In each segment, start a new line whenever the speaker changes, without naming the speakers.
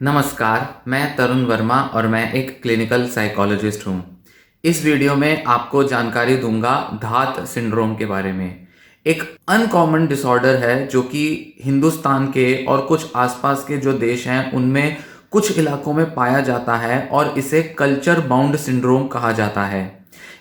नमस्कार, मैं तरुण वर्मा और मैं एक क्लिनिकल साइकोलॉजिस्ट हूँ। इस वीडियो में आपको जानकारी दूंगा धात सिंड्रोम के बारे में। एक अनकॉमन डिसऑर्डर है जो कि हिंदुस्तान के और कुछ आसपास के जो देश हैं उनमें कुछ इलाकों में पाया जाता है और इसे कल्चर बाउंड सिंड्रोम कहा जाता है।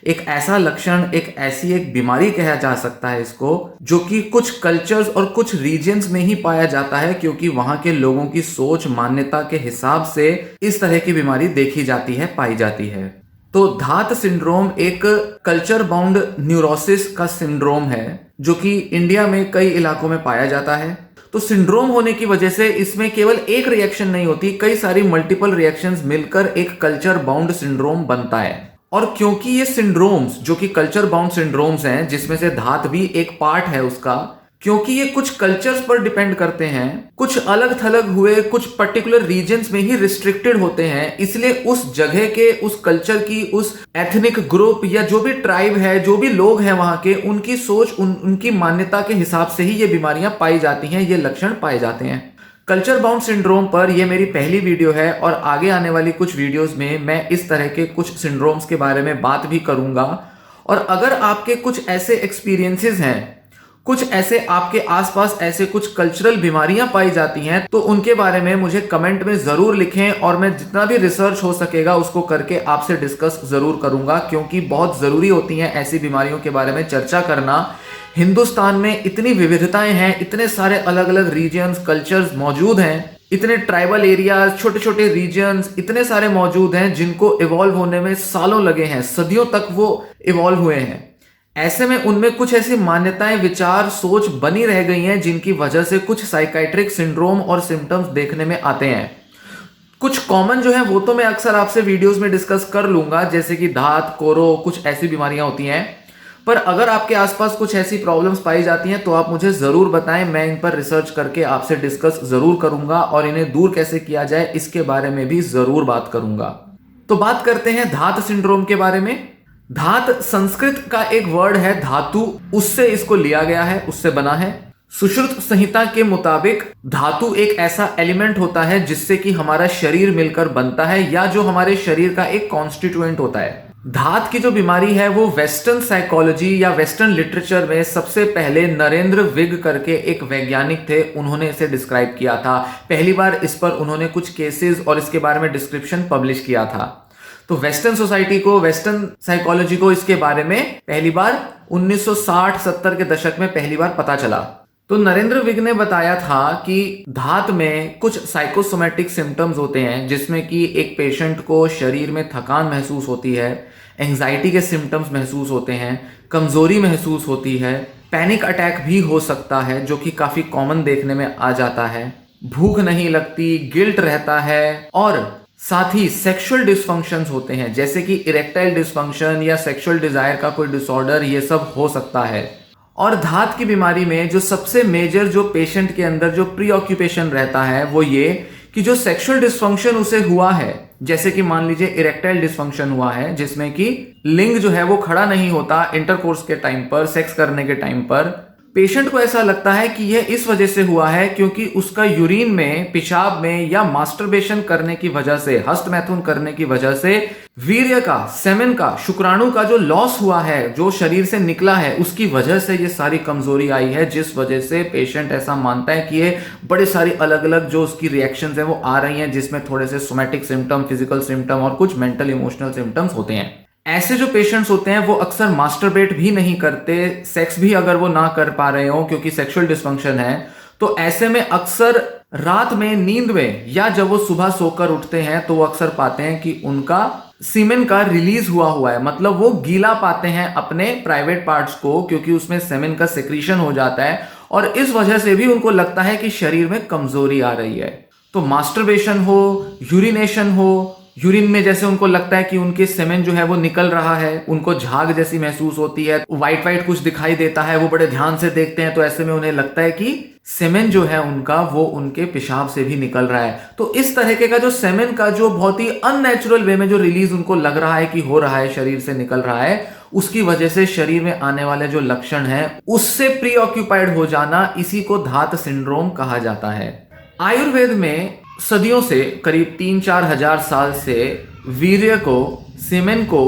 एक ऐसा लक्षण, एक ऐसी एक बीमारी कहा जा सकता है इसको, जो कि कुछ कल्चर्स और कुछ रीजन्स में ही पाया जाता है क्योंकि वहां के लोगों की सोच मान्यता के हिसाब से इस तरह की बीमारी देखी जाती है, पाई जाती है। तो धात सिंड्रोम एक कल्चर बाउंड न्यूरोसिस का सिंड्रोम है जो कि इंडिया में कई इलाकों में पाया जाता है। तो सिंड्रोम होने की वजह से इसमें केवल एक रिएक्शन नहीं होती, कई सारी मल्टीपल रिएक्शंस मिलकर एक कल्चर बाउंड सिंड्रोम बनता है। और क्योंकि ये सिंड्रोम्स जो कि कल्चर बाउंड सिंड्रोम्स हैं, जिसमें से धात भी एक पार्ट है उसका, क्योंकि ये कुछ कल्चर्स पर डिपेंड करते हैं, कुछ अलग थलग हुए, कुछ पर्टिकुलर रीजन्स में ही रिस्ट्रिक्टेड होते हैं, इसलिए उस जगह के, उस कल्चर की, उस एथनिक ग्रुप या जो भी ट्राइब है, जो भी लोग हैं वहां के, उनकी सोच, उनकी मान्यता के हिसाब से ही ये बीमारियां पाई जाती हैं, ये लक्षण पाए जाते हैं। कल्चर बाउंड सिंड्रोम पर यह मेरी पहली वीडियो है और आगे आने वाली कुछ वीडियोस में मैं इस तरह के कुछ सिंड्रोम्स के बारे में बात भी करूंगा। और अगर आपके कुछ ऐसे एक्सपीरियंसेस हैं, कुछ ऐसे आपके आसपास ऐसे कुछ कल्चरल बीमारियां पाई जाती हैं, तो उनके बारे में मुझे कमेंट में जरूर लिखें और मैं जितना भी रिसर्च हो सकेगा उसको करके आपसे डिस्कस जरूर करूंगा, क्योंकि बहुत जरूरी होती हैं ऐसी बीमारियों के बारे में चर्चा करना। हिंदुस्तान में इतनी विविधताएं हैं, इतने सारे अलग अलग रीजन्स, कल्चर्स मौजूद हैं, इतने ट्राइबल एरियाज, छोटे छोटे रीजन्स इतने सारे मौजूद हैं जिनको इवॉल्व होने में सालों लगे हैं, सदियों तक वो इवॉल्व हुए हैं। ऐसे में उनमें कुछ ऐसी मान्यताएं, विचार, सोच बनी रह गई हैं जिनकी वजह से कुछ साइकाइट्रिक सिंड्रोम और सिम्टम्स देखने में आते हैं। कुछ कॉमन जो है वो तो मैं अक्सर आपसे वीडियोस में डिस्कस कर लूंगा, जैसे कि धात, कोरो, कुछ ऐसी बीमारियां होती हैं। पर अगर आपके आसपास कुछ ऐसी प्रॉब्लम्स पाई जाती हैं तो आप मुझे जरूर बताएं, मैं इन पर रिसर्च करके आपसे डिस्कस जरूर करूंगा और इन्हें दूर कैसे किया जाए इसके बारे में भी जरूर बात करूंगा। तो बात करते हैं धात सिंड्रोम के बारे में। धात संस्कृत का एक वर्ड है धातु, उससे इसको लिया गया है, उससे बना है। सुश्रुत संहिता के मुताबिक धातु एक ऐसा एलिमेंट होता है जिससे कि हमारा शरीर मिलकर बनता है, या जो हमारे शरीर का एक कॉन्स्टिट्यूएंट होता है। धात की जो बीमारी है वो वेस्टर्न साइकोलॉजी या वेस्टर्न लिटरेचर में सबसे पहले नरेंद्र विग करके एक वैज्ञानिक थे, उन्होंने इसे डिस्क्राइब किया था। पहली बार इस पर उन्होंने कुछ केसेस और इसके बारे में डिस्क्रिप्शन पब्लिश किया था। तो वेस्टर्न सोसाइटी को, वेस्टर्न साइकोलॉजी को इसके बारे में पहली बार 1960-70 के दशक में पहली बार पता चला। तो नरेंद्र विग ने बताया था कि धात में कुछ साइकोसोमैटिक सिम्टम्स होते हैं, जिसमें कि एक पेशेंट को शरीर में थकान महसूस होती है, एंजाइटी के सिम्टम्स महसूस होते हैं, कमजोरी महसूस होती है, पैनिक अटैक भी हो सकता है जो कि काफी कॉमन देखने में आ जाता है, भूख नहीं लगती, गिल्ट रहता है, और साथ ही सेक्सुअल डिसफंक्शंस होते हैं, जैसे कि इरेक्टाइल डिसफंक्शन या सेक्सुअल डिजायर का कोई डिसऑर्डर, ये सब हो सकता है। और धात की बीमारी में जो सबसे मेजर जो पेशेंट के अंदर जो प्रीऑक्यूपेशन रहता है वो ये कि जो सेक्सुअल डिसफंक्शन उसे हुआ है, जैसे कि मान लीजिए इरेक्टाइल डिसफंक्शन हुआ है जिसमें कि लिंग जो है वो खड़ा नहीं होता इंटरकोर्स के टाइम पर, सेक्स करने के टाइम पर, पेशेंट को ऐसा लगता है कि यह इस वजह से हुआ है क्योंकि उसका यूरिन में, पेशाब में या मास्टरबेशन करने की वजह से, हस्तमैथुन करने की वजह से वीर्य का, सेमेन का, शुक्राणु का जो लॉस हुआ है, जो शरीर से निकला है, उसकी वजह से ये सारी कमजोरी आई है, जिस वजह से पेशेंट ऐसा मानता है कि ये बड़े सारी अलग अलग जो उसकी रिएक्शंस हैं वो आ रही हैं, जिसमें थोड़े से सोमैटिक सिम्टम, फिजिकल सिम्टम और कुछ मेंटल इमोशनल सिम्टम्स होते हैं। ऐसे जो पेशेंट्स होते हैं वो अक्सर मास्टरबेट भी नहीं करते, सेक्स भी अगर वो ना कर पा रहे हो क्योंकि सेक्सुअल डिसफंक्शन है, तो ऐसे में अक्सर रात में नींद में या जब वो सुबह सोकर उठते हैं तो वो अक्सर पाते हैं कि उनका सीमेन का रिलीज हुआ है, मतलब वो गीला पाते हैं अपने प्राइवेट पार्ट्स को, क्योंकि उसमें सेमेन का सेक्रीशन हो जाता है और इस वजह से भी उनको लगता है कि शरीर में कमजोरी आ रही है। तो मास्टरबेशन हो, यूरिनेशन हो, यूरिन में जैसे उनको लगता है कि उनके सेमेन जो है वो निकल रहा है, उनको झाग जैसी महसूस होती है, व्हाइट व्हाइट कुछ दिखाई देता है, वो बड़े ध्यान से देखते हैं तो ऐसे में उन्हें लगता है कि सेमेन जो है उनका वो उनके पेशाब से भी निकल रहा है। तो इस तरीके का जो सेमेन का जो बहुत ही अननेचुरल वे में जो रिलीज उनको लग रहा है कि हो रहा है, शरीर से निकल रहा है, उसकी वजह से शरीर में आने वाले जो लक्षण है उससे प्री ऑक्यूपाइड हो जाना, इसी को धात सिंड्रोम कहा जाता है। आयुर्वेद में सदियों से, करीब 3-4 हजार साल से वीर्य को, सीमेन को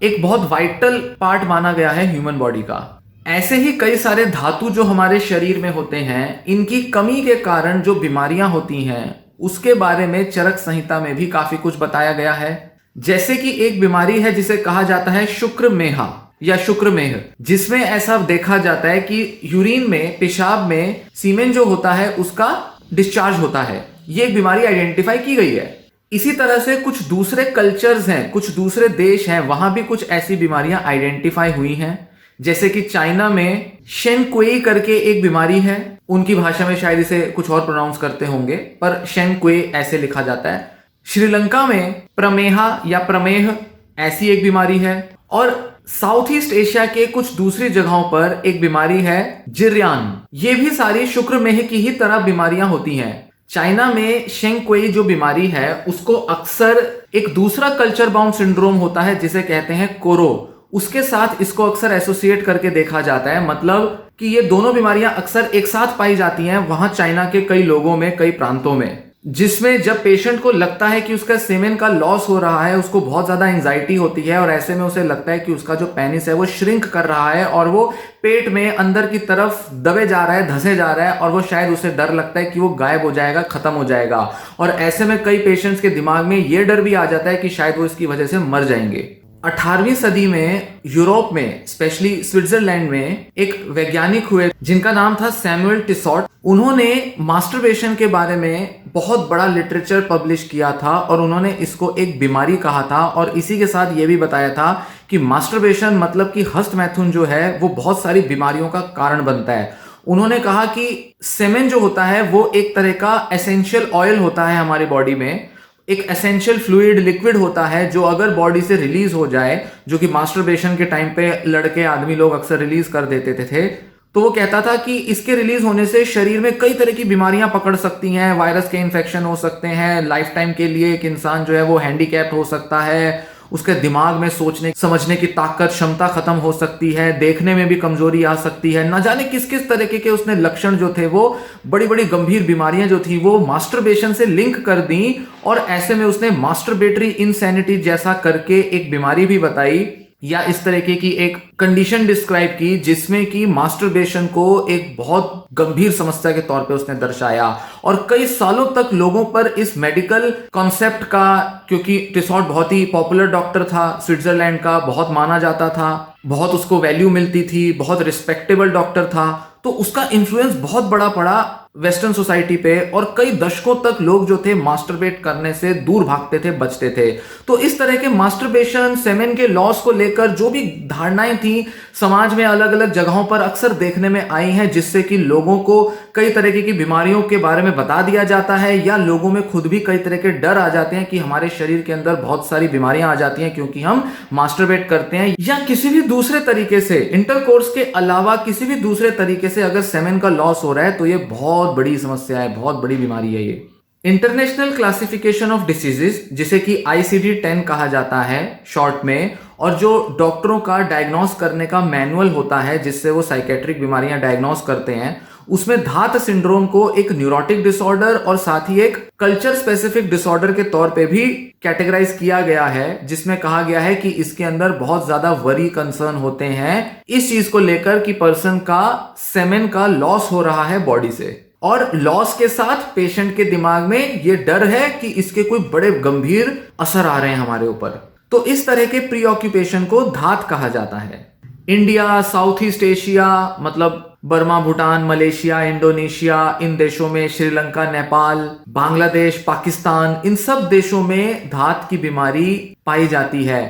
एक बहुत वाइटल पार्ट माना गया है ह्यूमन बॉडी का। ऐसे ही कई सारे धातु जो हमारे शरीर में होते हैं, इनकी कमी के कारण जो बीमारियां होती हैं उसके बारे में चरक संहिता में भी काफी कुछ बताया गया है। जैसे कि एक बीमारी है जिसे कहा जाता है शुक्रमेहा या शुक्रमेह, जिसमें ऐसा देखा जाता है कि यूरिन में, पेशाब में सीमेन जो होता है उसका डिस्चार्ज होता है। ये एक बीमारी आइडेंटिफाई की गई है। इसी तरह से कुछ दूसरे कल्चर्स हैं, कुछ दूसरे देश हैं, वहां भी कुछ ऐसी बीमारियां आइडेंटिफाई हुई हैं। जैसे कि चाइना में शेनक्वेई करके एक बीमारी है, उनकी भाषा में शायद इसे कुछ और प्रोनाउंस करते होंगे, पर शेनक्वेई ऐसे लिखा जाता है। श्रीलंका में प्रमेहा या प्रमेह ऐसी एक बीमारी है। और साउथ ईस्ट एशिया के कुछ दूसरी जगहों पर एक बीमारी है जिर्यान। ये भी सारी शुक्रमेह की ही तरह बीमारियां होती हैं। चाइना में शेंगक्वेई जो बीमारी है उसको अक्सर एक दूसरा कल्चर बाउंड सिंड्रोम होता है जिसे कहते हैं कोरो, उसके साथ इसको अक्सर एसोसिएट करके देखा जाता है। मतलब कि ये दोनों बीमारियां अक्सर एक साथ पाई जाती हैं वहां चाइना के कई लोगों में, कई प्रांतों में, जिसमें जब पेशेंट को लगता है कि उसका सेमेन का लॉस हो रहा है, उसको बहुत ज्यादा एंजाइटी होती है और ऐसे में उसे लगता है कि उसका जो पेनिस है वो श्रिंक कर रहा है और वो पेट में अंदर की तरफ दबे जा रहा है, धंसे जा रहा है, और वो शायद उसे डर लगता है कि वो गायब हो जाएगा, खत्म हो जाएगा। और ऐसे में कई पेशेंट्स के दिमाग में ये डर भी आ जाता है कि शायद वो इसकी वजह से मर जाएंगे। 18वीं सदी में यूरोप में, स्पेशली स्विट्जरलैंड में, एक वैज्ञानिक हुए जिनका नाम था सैमुअल टिसॉट। उन्होंने मास्टरबेशन के बारे में बहुत बड़ा लिटरेचर पब्लिश किया था और उन्होंने इसको एक बीमारी कहा था। और इसी के साथ ये भी बताया था कि मास्टरबेशन मतलब कि हस्त मैथुन जो है वो बहुत सारी बीमारियों का कारण बनता है। उन्होंने कहा कि सेमेन जो होता है वो एक तरह का एसेंशियल ऑयल होता है हमारी बॉडी में, एक एसेंशियल फ्लूइड लिक्विड होता है जो अगर बॉडी से रिलीज हो जाए, जो कि मास्टरबेशन के टाइम पे लड़के आदमी लोग अक्सर रिलीज कर देते थे, तो वो कहता था कि इसके रिलीज होने से शरीर में कई तरह की बीमारियां पकड़ सकती हैं, वायरस के इन्फेक्शन हो सकते हैं, लाइफ टाइम के लिए एक इंसान जो है वो हैंडीकैप्ड हो सकता है, उसके दिमाग में सोचने समझने की ताकत, क्षमता खत्म हो सकती है, देखने में भी कमजोरी आ सकती है। ना जाने किस किस तरीके के उसने लक्षण जो थे, वो बड़ी बड़ी गंभीर बीमारियां जो थी वो मास्टरबेशन से लिंक कर दी। और ऐसे में उसने मास्टरबेटरी इनसैनिटी जैसा करके एक बीमारी भी बताई, या इस तरीके की एक कंडीशन डिस्क्राइब की जिसमें कि मास्टरबेशन को एक बहुत गंभीर समस्या के तौर पे उसने दर्शाया। और कई सालों तक लोगों पर इस मेडिकल कॉन्सेप्ट का, क्योंकि टिसॉट बहुत ही पॉपुलर डॉक्टर था, स्विट्जरलैंड का, बहुत माना जाता था, बहुत उसको वैल्यू मिलती थी, बहुत रिस्पेक्टेबल डॉक्टर था, तो उसका इन्फ्लुएंस बहुत बड़ा पड़ा वेस्टर्न सोसाइटी पे। और कई दशकों तक लोग जो थे मास्टरबेट करने से दूर भागते थे, बचते थे। तो इस तरह के मास्टरबेशन, सेमेन के लॉस को लेकर जो भी धारणाएं थी समाज में अलग अलग जगहों पर अक्सर देखने में आई हैं, जिससे कि लोगों को कई तरह की बीमारियों के बारे में बता दिया जाता है, या लोगों में खुद भी कई तरह के डर आ जाते हैं कि हमारे शरीर के अंदर बहुत सारी बीमारियां आ जाती हैं क्योंकि हम मास्टरबेट करते हैं, या किसी भी दूसरे तरीके से, इंटरकोर्स के अलावा किसी भी दूसरे तरीके से अगर सेमेन का लॉस हो रहा है तो ये बहुत बड़ी समस्या है, बहुत बड़ी बीमारी है ये। इंटरनेशनल क्लासिफिकेशन ऑफ डिसीजेस, जिसे कि ICD-10 कहा जाता है शॉर्ट में, और जो डॉक्टरों का डायग्नोस करने का मैनुअल होता है जिससे वो साइकेट्रिक बीमारियां डायग्नोस करते हैं, उसमें धात सिंड्रोम को एक न्यूरोटिक डिसऑर्डर और साथ ही एक कल्चर स्पेसिफिक डिसऑर्डर के तौर पे भी कैटेगराइज किया गया है, जिसमें कहा गया है कि इसके अंदर बहुत ज्यादा वरी कंसर्न होते हैं इस चीज को लेकर कि पर्सन का सेमेन का लॉस हो रहा है बॉडी से, और लॉस के साथ पेशेंट के दिमाग में ये डर है कि इसके कोई बड़े गंभीर असर आ रहे हैं हमारे ऊपर। तो इस तरह के प्रीऑक्यूपेशन को धात कहा जाता है। इंडिया, साउथ ईस्ट एशिया, मतलब बर्मा, भूटान, मलेशिया, इंडोनेशिया, इन देशों में, श्रीलंका, नेपाल, बांग्लादेश, पाकिस्तान, इन सब देशों में धात की बीमारी पाई जाती है।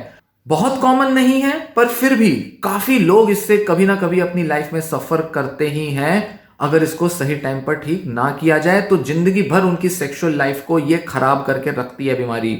बहुत कॉमन नहीं है, पर फिर भी काफी लोग इससे कभी ना कभी अपनी लाइफ में सफर करते ही हैं। अगर इसको सही टाइम पर ठीक ना किया जाए तो जिंदगी भर उनकी सेक्सुअल लाइफ को ये खराब करके रखती है बीमारी।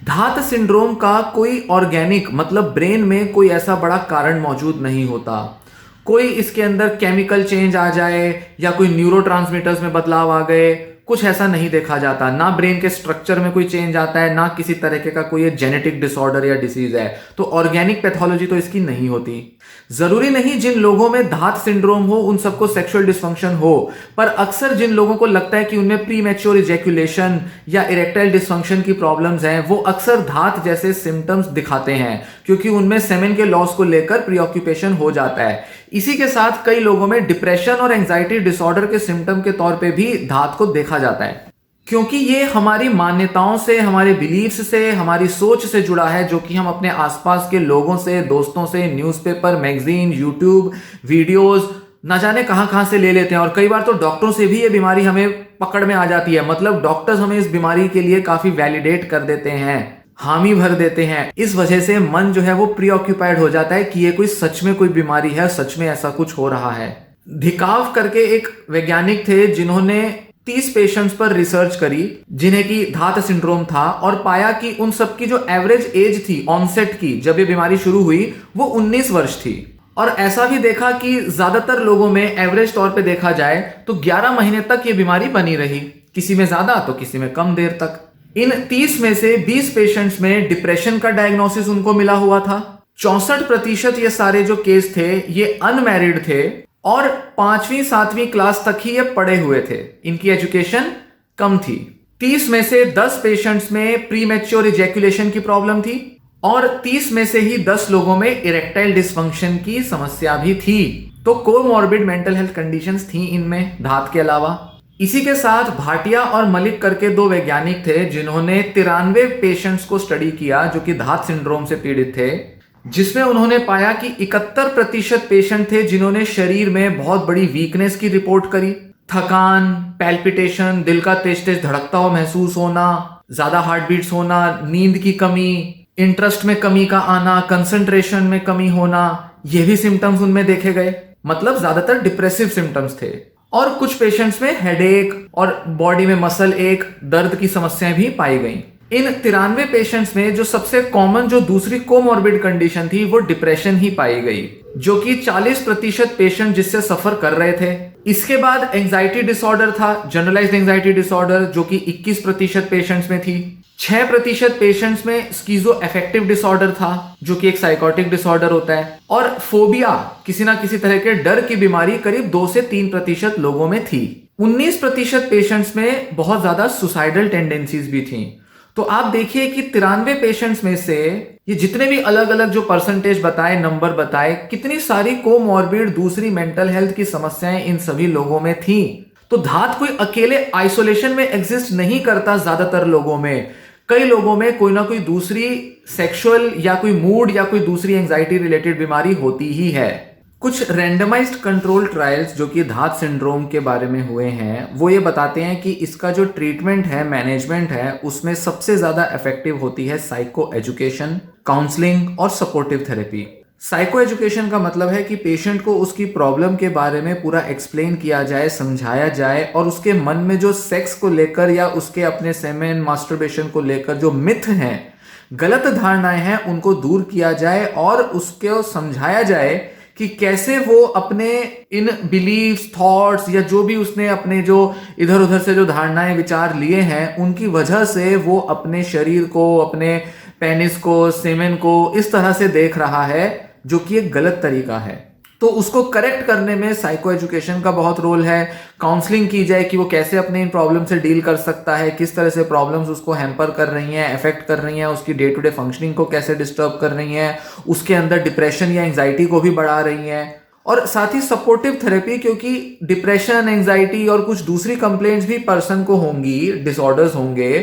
धात सिंड्रोम का कोई ऑर्गेनिक, मतलब ब्रेन में कोई ऐसा बड़ा कारण मौजूद नहीं होता। कोई इसके अंदर केमिकल चेंज आ जाए या कोई न्यूरोट्रांसमीटर्स में बदलाव आ गए, कुछ ऐसा नहीं देखा जाता, ना ब्रेन के स्ट्रक्चर में कोई चेंज आता है, ना किसी तरीके का कोई जेनेटिक डिसऑर्डर या डिसीज है। तो ऑर्गेनिक पैथोलॉजी तो इसकी नहीं होती। जरूरी नहीं जिन लोगों में धात सिंड्रोम हो उन सबको सेक्सुअल डिसफंक्शन हो, पर अक्सर जिन लोगों को लगता है कि उनमें प्री मैच्योर इजैक्यूलेशन या इरेक्टाइल डिसफंक्शन की प्रॉब्लम्स हैं, वो अक्सर धात जैसे सिम्टम्स दिखाते हैं, क्योंकि उनमें सेमेन के लॉस को लेकर प्रीऑक्यूपेशन हो जाता है। इसी के साथ कई लोगों में डिप्रेशन और एंजाइटी डिसऑर्डर के सिम्टम के तौर पे भी धात को देखा जाता है, क्योंकि ये हमारी मान्यताओं से, हमारे बिलीफ्स से, हमारी सोच से जुड़ा है, जो कि हम अपने आसपास के लोगों से, दोस्तों से, न्यूज़पेपर, मैगजीन, यूट्यूब वीडियोस ना जाने कहां कहां से ले लेते हैं। और कई बार तो डॉक्टरों से भी ये बीमारी हमें पकड़ में आ जाती है, मतलब डॉक्टर्स हमें इस बीमारी के लिए काफी वैलिडेट कर देते हैं, हामी भर देते हैं। इस वजह से मन जो है वो प्रीऑक्यूपाइड हो जाता है कि ये कोई सच में कोई बीमारी है, सच में ऐसा कुछ हो रहा है। धिकाव करके एक वैज्ञानिक थे जिन्होंने 30 पेशेंट्स पर रिसर्च करी जिन्हें की धात सिंड्रोम था, और पाया कि उन सबकी जो एवरेज एज थी ऑनसेट की, जब ये बीमारी शुरू हुई, वो 19 वर्ष थी। और ऐसा भी देखा कि ज्यादातर लोगों में एवरेज तौर पे देखा जाए तो 11 महीने तक ये बीमारी बनी रही, किसी में ज्यादा तो किसी में कम देर तक। इन 30 में से 20 पेशेंट्स में डिप्रेशन का डायग्नोसिस उनको मिला हुआ था। 64% ये सारे जो केस थे ये अनमैरिड थे, और 5वीं 7वीं क्लास तक ही ये पढ़े हुए थे, इनकी एजुकेशन कम थी। 30 में से 10 पेशेंट्स में प्री मैच्योर इजैक्यूलेशन की प्रॉब्लम थी, और 30 में से ही 10 लोगों में इरेक्टाइल डिसफंक्शन की समस्या भी थी। तो कोमॉर्बिड मेंटल हेल्थ कंडीशंस थी इनमें धात के अलावा। इसी के साथ भाटिया और मलिक करके 2 वैज्ञानिक थे जिन्होंने 93 पेशेंट्स को स्टडी किया जो कि धात सिंड्रोम से पीड़ित थे, जिसमें उन्होंने पाया कि 71% पेशेंट थे जिन्होंने शरीर में बहुत बड़ी वीकनेस की रिपोर्ट करी। थकान, पैल्पिटेशन, दिल का तेज तेज धड़कता हुआ महसूस होना, ज्यादा हार्ट बीट्स होना, नींद की कमी, इंटरेस्ट में कमी का आना, कंसंट्रेशन में कमी होना, ये भी सिम्टम्स उनमें देखे गए। मतलब ज्यादातर डिप्रेसिव सिम्टम्स थे। और कुछ पेशेंट्स में हेडेक और बॉडी में मसल एक, दर्द की समस्याएं भी पाई गई। इन 93 पेशेंट्स में जो सबसे कॉमन जो दूसरी कोमॉर्बिड कंडीशन थी वो डिप्रेशन ही पाई गई, जो कि 40% पेशेंट जिससे सफर कर रहे थे। इसके बाद एंजाइटी डिसऑर्डर था, जनरलाइज्ड एंजाइटी डिसऑर्डर, जो कि 21% पेशेंट्स में थी। 6% पेशेंट्स में स्कीजो अफेक्टिव डिसऑर्डर था, जो कि एक साइकोटिक डिसऑर्डर होता है। और फोबिया, किसी ना किसी तरह के डर की बीमारी, करीब 2 से 3% लोगों में थी। 19% पेशेंट्स में बहुत ज्यादा सुसाइडल टेंडेंसीज भी थी। तो आप देखिए कि 93 पेशेंट्स में से ये जितने भी अलग अलग जो परसेंटेज बताए, नंबर बताए, कितनी सारी कोमॉर्बिड दूसरी मेंटल हेल्थ की समस्याएं इन सभी लोगों में थी। तो धात कोई अकेले आइसोलेशन में एग्जिस्ट नहीं करता। ज्यादातर लोगों में, कई लोगों में कोई ना कोई दूसरी सेक्सुअल या कोई मूड या कोई दूसरी एंजाइटी रिलेटेड बीमारी होती ही है। कुछ रैंडमाइज्ड कंट्रोल ट्रायल्स जो कि धात सिंड्रोम के बारे में हुए हैं, वो ये बताते हैं कि इसका जो ट्रीटमेंट है, मैनेजमेंट है, उसमें सबसे ज्यादा इफेक्टिव होती है साइको एजुकेशन, काउंसलिंग और सपोर्टिव थेरेपी। साइको एजुकेशन का मतलब है कि पेशेंट को उसकी प्रॉब्लम के बारे में पूरा एक्सप्लेन किया जाए, समझाया जाए, और उसके मन में जो सेक्स को लेकर या उसके अपने सेमेन मास्टरबेशन को लेकर जो मिथ हैं, गलत धारणाएं हैं, उनको दूर किया जाए और उसको समझाया जाए कि कैसे वो अपने इन बिलीव्स, थॉट्स या जो भी उसने अपने जो इधर उधर से जो धारणाएं, विचार लिए हैं, उनकी वजह से वो अपने शरीर को, अपने पेनिस को, सेमेन को इस तरह से देख रहा है, जो कि एक गलत तरीका है। तो उसको करेक्ट करने में साइको एजुकेशन का बहुत रोल है। काउंसलिंग की जाए कि वो कैसे अपने इन प्रॉब्लम से डील कर सकता है, किस तरह से प्रॉब्लम्स उसको हैम्पर कर रही हैं, अफेक्ट कर रही हैं, उसकी डे टू डे फंक्शनिंग को कैसे डिस्टर्ब कर रही हैं, उसके अंदर डिप्रेशन या एंजाइटी को भी बढ़ा रही हैं। और साथ ही सपोर्टिव थेरेपी, क्योंकि डिप्रेशन, एंजाइटी और कुछ दूसरी कंप्लेंट्स भी पर्सन को होंगी, डिसऑर्डर्स होंगे,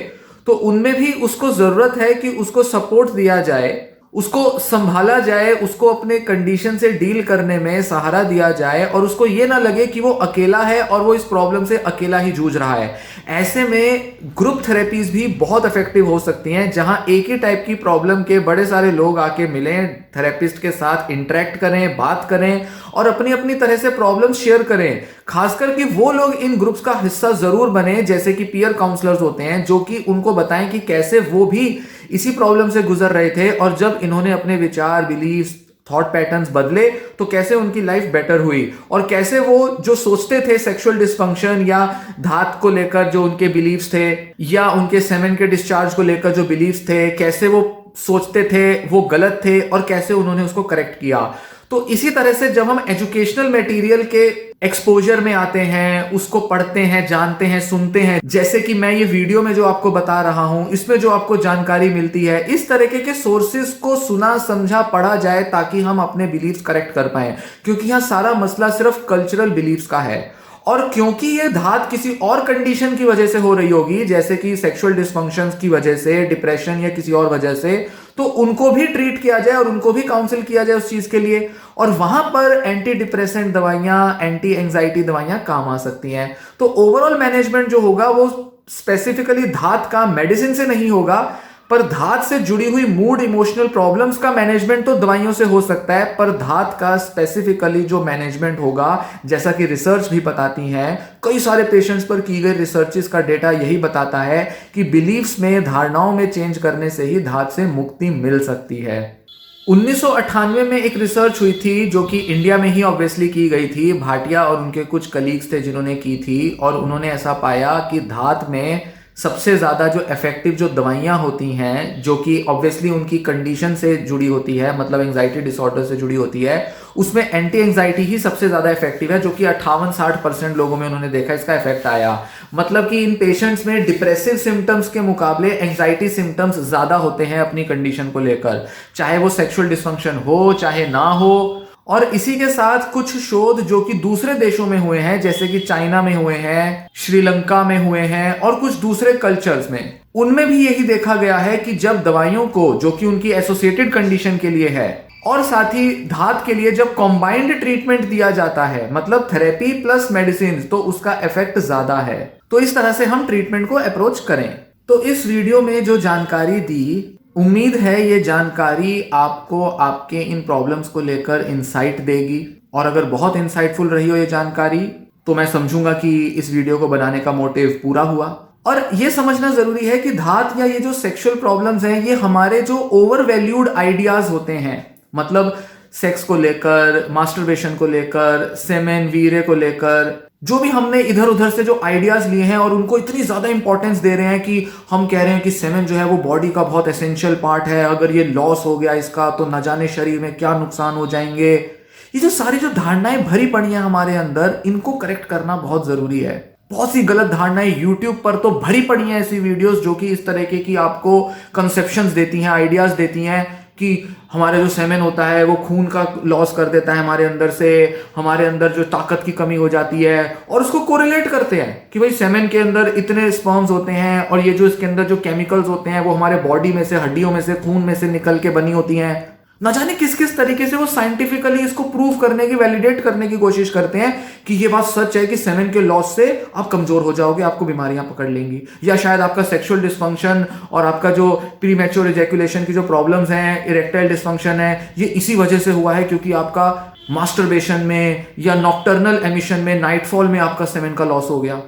तो उनमें भी उसको जरूरत है कि उसको सपोर्ट दिया जाए, उसको संभाला जाए, उसको अपने कंडीशन से डील करने में सहारा दिया जाए, और उसको ये ना लगे कि वो अकेला है और वो इस प्रॉब्लम से अकेला ही जूझ रहा है। ऐसे में ग्रुप थेरेपीज भी बहुत इफेक्टिव हो सकती हैं, जहां एक ही टाइप की प्रॉब्लम के बड़े सारे लोग आके मिलें, थेरेपिस्ट के साथ इंटरेक्ट करें, बात करें और अपनी अपनी तरह से प्रॉब्लम शेयर करें। खासकर कि वो लोग इन ग्रुप्स का हिस्सा जरूर बने, जैसे कि पीयर काउंसलर्स होते हैं, जो कि उनको बताएं कि कैसे वो भी इसी प्रॉब्लम से गुजर रहे थे, और जब इन्होंने अपने विचार, बिलीफ, थॉट पैटर्न्स बदले तो कैसे उनकी लाइफ बेटर हुई, और कैसे वो जो सोचते थे सेक्सुअल डिस्फंक्शन या धात को लेकर जो उनके बिलीव्स थे, या उनके सेमेन के डिस्चार्ज को लेकर जो बिलीव्स थे, कैसे वो सोचते थे वो गलत थे और कैसे उन्होंने उसको करेक्ट किया। तो इसी तरह से जब हम एजुकेशनल मटेरियल के एक्सपोजर में आते हैं, उसको पढ़ते हैं, जानते हैं, सुनते हैं, जैसे कि मैं ये वीडियो में जो आपको बता रहा हूं, इसमें जो आपको जानकारी मिलती है, इस तरीके के सोर्सेज को सुना समझा पढ़ा जाए ताकि हम अपने बिलीव्स करेक्ट कर पाए, क्योंकि यहां सारा मसला सिर्फ कल्चरल बिलीव्स का है। और क्योंकि ये धात किसी और कंडीशन की वजह से हो रही होगी, जैसे कि सेक्सुअल डिस्फंक्शंस की वजह से, डिप्रेशन या किसी और वजह से, तो उनको भी ट्रीट किया जाए और उनको भी काउंसिल किया जाए उस चीज के लिए, और वहां पर एंटी डिप्रेसेंट दवाइयां, एंटी एंजाइटी दवाइयां काम आ सकती हैं। तो ओवरऑल मैनेजमेंट जो होगा वो स्पेसिफिकली धात का मेडिसिन से नहीं होगा, पर धात से जुड़ी हुई मूड इमोशनल प्रॉब्लम्स का मैनेजमेंट तो दवाइयों से हो सकता है, पर धात का स्पेसिफिकली जो मैनेजमेंट होगा, जैसा कि रिसर्च भी बताती है, कई सारे पेशेंट्स पर की गई रिसर्चेस का डेटा यही बताता है कि बिलीव्स में, धारणाओं में चेंज करने से ही धात से मुक्ति मिल सकती है। 1998 में एक रिसर्च हुई थी जो कि इंडिया में ही ऑब्वियसली की गई थी। भाटिया और उनके कुछ कलीग्स थे जिन्होंने की थी, और उन्होंने ऐसा पाया कि धात में सबसे ज़्यादा जो इफेक्टिव जो दवाइयाँ होती हैं, जो कि ऑब्वियसली उनकी कंडीशन से जुड़ी होती है, मतलब एंजाइटी डिसऑर्डर से जुड़ी होती है, उसमें एंटी एंजाइटी ही सबसे ज़्यादा इफेक्टिव है, जो कि 58-60% लोगों में उन्होंने देखा इसका इफेक्ट आया। मतलब कि इन पेशेंट्स में डिप्रेसिव सिम्टम्स के मुकाबले एंजाइटी सिम्टम्स ज़्यादा होते हैं अपनी कंडीशन को लेकर, चाहे वो सेक्सुअल डिस्फंक्शन हो चाहे ना हो। और इसी के साथ कुछ शोध जो कि दूसरे देशों में हुए हैं, जैसे कि चाइना में हुए हैं, श्रीलंका में हुए हैं और कुछ दूसरे कल्चर्स में, उनमें भी यही देखा गया है कि जब दवाइयों को, जो कि उनकी एसोसिएटेड कंडीशन के लिए है, और साथ ही धात के लिए जब कॉम्बाइंड ट्रीटमेंट दिया जाता है, मतलब थेरेपी प्लस मेडिसिन, तो उसका इफेक्ट ज्यादा है। तो इस तरह से हम ट्रीटमेंट को अप्रोच करें। तो इस वीडियो में जो जानकारी दी, उम्मीद है ये जानकारी आपको आपके इन प्रॉब्लम्स को लेकर इंसाइट देगी, और अगर बहुत इंसाइटफुल रही हो ये जानकारी तो मैं समझूंगा कि इस वीडियो को बनाने का मोटिव पूरा हुआ। और ये समझना जरूरी है कि धात या ये जो सेक्सुअल प्रॉब्लम्स हैं, ये हमारे जो ओवर वैल्यूड आइडियाज होते हैं, मतलब सेक्स को लेकर, मास्टरबेशन को लेकर, सेमेन वीर्य को लेकर, जो भी हमने इधर उधर से जो आइडियाज लिए हैं और उनको इतनी ज्यादा इंपॉर्टेंस दे रहे हैं कि हम कह रहे हैं कि सेमेन जो है वो बॉडी का बहुत एसेंशियल पार्ट है, अगर ये लॉस हो गया इसका तो न जाने शरीर में क्या नुकसान हो जाएंगे। ये जो सारी जो धारणाएं भरी पड़ी हैं हमारे अंदर, इनको करेक्ट करना बहुत जरूरी है। बहुत सी गलत धारणाएं यूट्यूब पर तो भरी पड़ी हैं, ऐसी वीडियोस जो कि इस तरीके की आपको कंसेप्शंस देती हैं, आइडियाज देती हैं कि हमारे जो सेमेन होता है वो खून का लॉस कर देता है हमारे अंदर से, हमारे अंदर जो ताकत की कमी हो जाती है, और उसको कोरिलेट करते हैं कि भाई सेमेन के अंदर इतने स्पर्म्स होते हैं और ये जो इसके अंदर जो केमिकल्स होते हैं वो हमारे बॉडी में से, हड्डियों में से, खून में से निकल के बनी होती हैं। ना जाने किस किस तरीके से वो साइंटिफिकली इसको प्रूव करने की, वैलिडेट करने की कोशिश करते हैं कि ये बात सच है कि सेमेन के लॉस से आप कमजोर हो जाओगे, आपको बीमारियां पकड़ लेंगी, या शायद आपका सेक्सुअल डिस्फंक्शन और आपका जो प्रीमैच्योर इजैकुलेशन की जो प्रॉब्लम्स हैं, इरेक्टाइल डिस्फंक्शन है, ये इसी वजह से हुआ है क्योंकि आपका मास्टरबेशन में या नॉक्टर्नल एमिशन में, नाइटफॉल में आपका सेमेन का लॉस हो गया।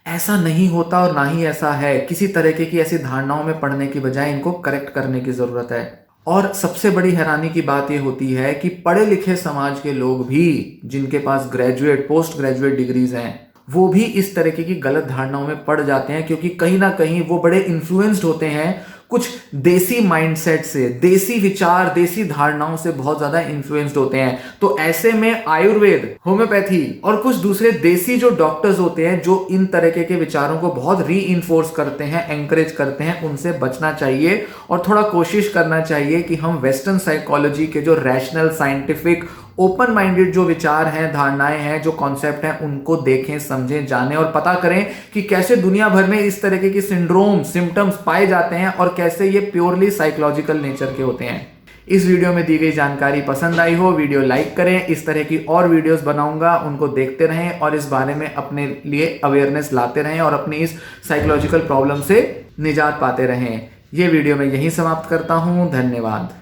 ऐसा नहीं होता और ना ही ऐसा है। किसी तरीके की ऐसी धारणाओं में पढ़ने की बजाय इनको करेक्ट करने की जरूरत है। और सबसे बड़ी हैरानी की बात यह होती है कि पढ़े लिखे समाज के लोग भी, जिनके पास ग्रेजुएट, पोस्ट ग्रेजुएट डिग्रीज हैं, वो भी इस तरीके की गलत धारणाओं में पड़ जाते हैं, क्योंकि कहीं ना कहीं वो बड़े इन्फ्लुएंस्ड होते हैं कुछ देसी माइंडसेट से, देसी विचार, देसी धारणाओं से बहुत ज्यादा इन्फ्लुएंस्ड होते हैं। तो ऐसे में आयुर्वेद, होम्योपैथी और कुछ दूसरे देसी जो डॉक्टर्स होते हैं जो इन तरीके के विचारों को बहुत रीइंफोर्स करते हैं, एंकरेज करते हैं, उनसे बचना चाहिए और थोड़ा कोशिश करना चाहिए कि हम वेस्टर्न साइकोलॉजी के जो रैशनल, साइंटिफिक, ओपन माइंडेड जो विचार हैं, धारणाएं हैं, जो कॉन्सेप्ट हैं, उनको देखें, समझें, जानें और पता करें कि कैसे दुनिया भर में इस तरीके की सिंड्रोम, सिम्टम्स पाए जाते हैं और कैसे ये प्योरली साइकोलॉजिकल नेचर के होते हैं। इस वीडियो में दी गई जानकारी पसंद आई हो, वीडियो लाइक करें। इस तरह की और वीडियोस बनाऊंगा, उनको देखते रहें और इस बारे में अपने लिए अवेयरनेस लाते रहें और अपनी इस साइकोलॉजिकल प्रॉब्लम से निजात पाते रहें। ये वीडियो मैं यहीं समाप्त करता हूं। धन्यवाद।